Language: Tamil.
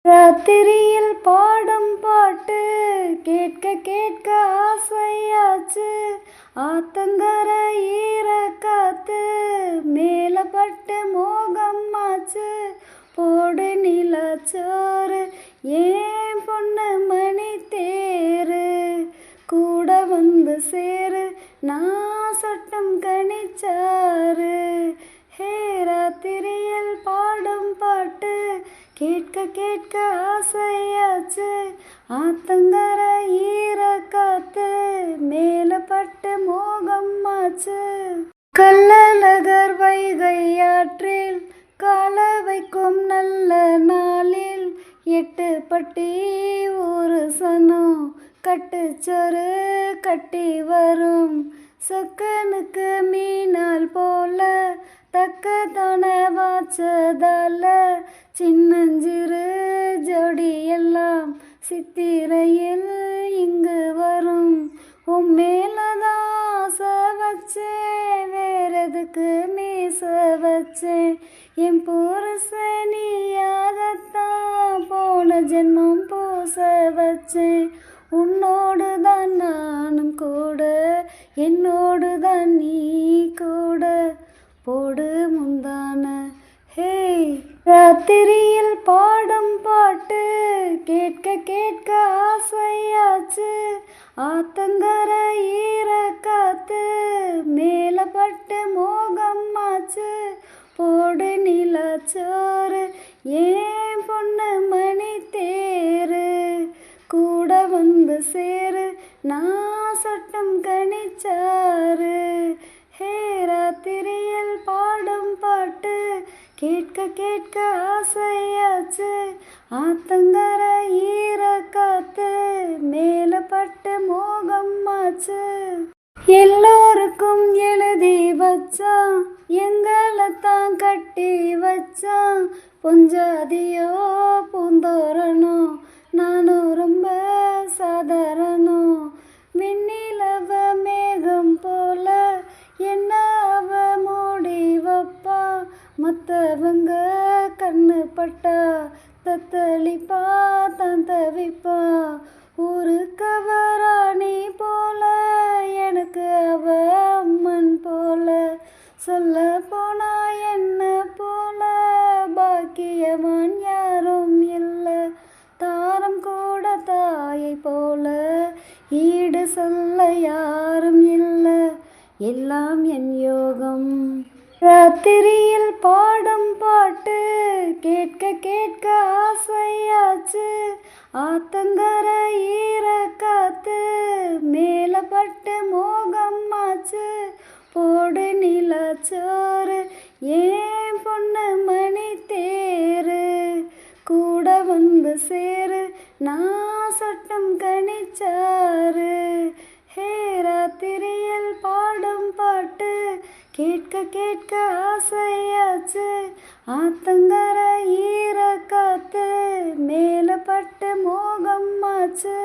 ராத்திரியில் பாடும் பாட்டு கேட்க கேட்க ஆசையாச்சு. ஆத்தங்கர ஈர காத்து மேல பட்டு மோகம் ஆச்சு. போடு நிலச்சோறு ஏன் பொண்ணு மணி தேரு கூட வந்து சேரு நான் சொட்டும் கனிச்சாரு. ஹே ராத்திரியில் பாடும் பாட்டு கேட்க கேட்க ஆசையாச்சு. ஆத்தங்கர ஈர காத்து மேல பட்டு மோகம் ஆச்சு. கள்ளழகர் வைகை ஆற்றில் கால வைக்கும் நல்ல நாளில் 8 பட்டி ஒரு சனம் கட்டுச்சொரு கட்டி வரும். சொக்கனுக்கு மீனால் போல தக்க தோண வாச்சதால சின்னஞ்சிறு ஜோடி எல்லாம் சித்திரையில் இங்கு வரும். உன் மேலதான் ஆசை வச்சேன் வேறெதுக்கு மீச வச்சேன். என் புருஷனியாகத்தான் போன ஜென்மம் பூச வச்சேன். உன்னோடு தான் நானும் கூட என்னோடு தான் நீ கூட போடு முந்தான. ஹே ராத்திரியில் பாடும் பாட்டு கேட்க கேட்க ஆசையாச்சு. ஆத்தங்கர ஈர காத்து மேல பட்டு மோகம் ஆச்சு. போடு நிலச்சோறு ஏன் பொண்ணு மணி தேரு கூட வந்து சேரு நான் சொட்டும் கனிச்சாரு. ஹே ராத்திரியில் பாடும் பாட்டு கேட்க கேட்க ஆசையாச்சு. ஆத்தங்கர ஈர காத்து மேல பட்டு மோகம் ஆச்சு. எல்லோருக்கும் எழுதி வச்சான் எங்களைத்தான் கட்டி வச்சான். பொஞ்சாதியோ பூந்தோரணோ நானும் ரொம்ப சாதாரணம். வெண்ணிலவ மேகம் போல என்ன அவ மூடி வைப்பா. மற்றவங்க கண்ணு பட்டா தத்தளிப்பா தான் தவிப்பா. ஒரு கவராணி போல எனக்கு அவ அம்மன் போல. சொல்ல போனா என்ன போல பாக்கியவான் யாரும் இல்லை. தாரம் கூட தாயை போல ஈடு சொல்ல யாரும் இல்லை. எல்லாம் என் யோகம். ராத்திரியில் பாடும் பாட்டு கேட்க கேட்க ஆசையாச்சு. ஆத்தங்கர ஈர காத்து மேல பட்டு மோகம் ஆச்சு. போடு நிலச்சோறு ஏன் பொண்ணு மணி தேரு கூட வந்து சேரு நான் சொட்டும் கனிச்சாரு. ஹே ராத்திரியில் பாடும் பாட்டு கேட்க கேட்க ஆசையாச்சு. ஆத்தங்கர ஈர காத்து மேல பட்டு மோகம் ஆச்சு.